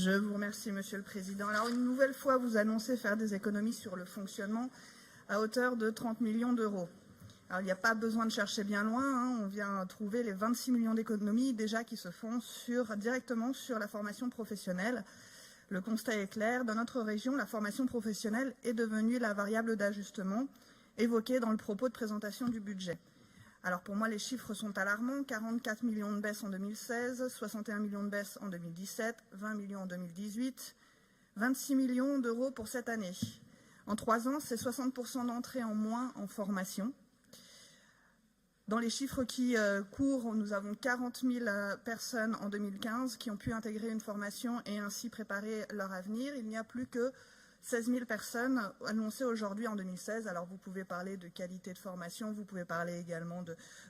Je vous remercie, Monsieur le Président. Alors, une nouvelle fois, vous annoncez faire des économies sur le fonctionnement à hauteur de 30 millions d'euros. Alors, il n'y a pas besoin de chercher bien loin, on vient trouver les 26 millions d'économies déjà qui se font directement sur la formation professionnelle. Le constat est clair, dans notre région, la formation professionnelle est devenue la variable d'ajustement évoquée dans le propos de présentation du budget. Alors pour moi, les chiffres sont alarmants. 44 millions de baisse en 2016, 61 millions de baisse en 2017, 20 millions en 2018, 26 millions d'euros pour cette année. En 3 ans, c'est 60% d'entrées en moins en formation. Dans les chiffres qui courent, nous avons 40 000 personnes en 2015 qui ont pu intégrer une formation et ainsi préparer leur avenir. Il n'y a plus que 16 000 personnes annoncées aujourd'hui en 2016. Alors vous pouvez parler de qualité de formation, vous pouvez parler également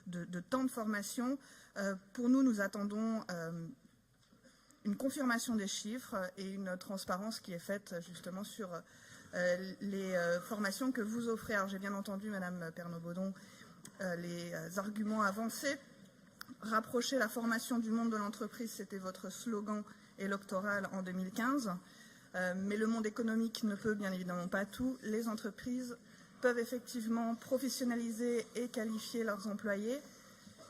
de temps de formation. Pour nous, nous attendons une confirmation des chiffres et une transparence qui est faite justement sur les formations que vous offrez. Alors j'ai bien entendu, Madame Pernaut-Baudon, les arguments avancés. Rapprocher la formation du monde de l'entreprise, c'était votre slogan électoral en 2015. Mais le monde économique ne peut bien évidemment pas tout. Les entreprises peuvent effectivement professionnaliser et qualifier leurs employés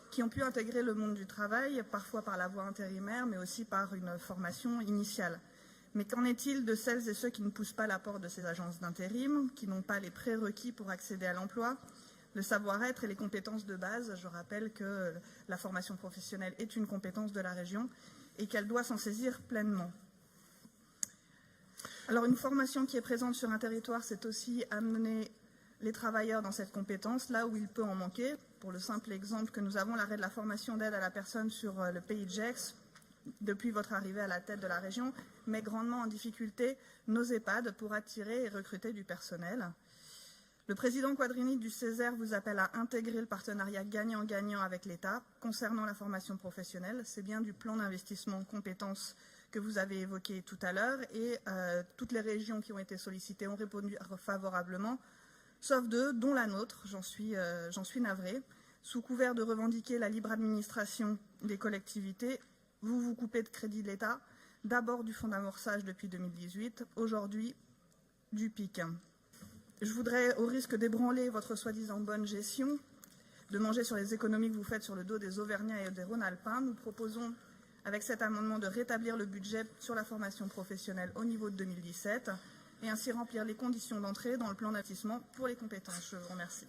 qui ont pu intégrer le monde du travail, parfois par la voie intérimaire, mais aussi par une formation initiale. Mais qu'en est-il de celles et ceux qui ne poussent pas la porte de ces agences d'intérim, qui n'ont pas les prérequis pour accéder à l'emploi, le savoir-être et les compétences de base? Je rappelle que la formation professionnelle est une compétence de la région et qu'elle doit s'en saisir pleinement. Alors une formation qui est présente sur un territoire, c'est aussi amener les travailleurs dans cette compétence, là où il peut en manquer. Pour le simple exemple que nous avons l'arrêt de la formation d'aide à la personne sur le pays de Gex, depuis votre arrivée à la tête de la région, met grandement en difficulté nos EHPAD pour attirer et recruter du personnel. Le président Quadrini du Césaire vous appelle à intégrer le partenariat gagnant-gagnant avec l'État concernant la formation professionnelle. C'est bien du plan d'investissement compétences que vous avez évoqué tout à l'heure et toutes les régions qui ont été sollicitées ont répondu favorablement, sauf 2, dont la nôtre, j'en suis navrée. Sous couvert de revendiquer la libre administration des collectivités, vous vous coupez de crédit de l'État, d'abord du fonds d'amorçage depuis 2018, aujourd'hui du PIC. Je voudrais, au risque d'ébranler votre soi-disant bonne gestion, de manger sur les économies que vous faites sur le dos des Auvergnats et des Rhône-Alpins, nous proposons avec cet amendement de rétablir le budget sur la formation professionnelle au niveau de 2017 et ainsi remplir les conditions d'entrée dans le plan d'investissement pour les compétences. Je vous remercie.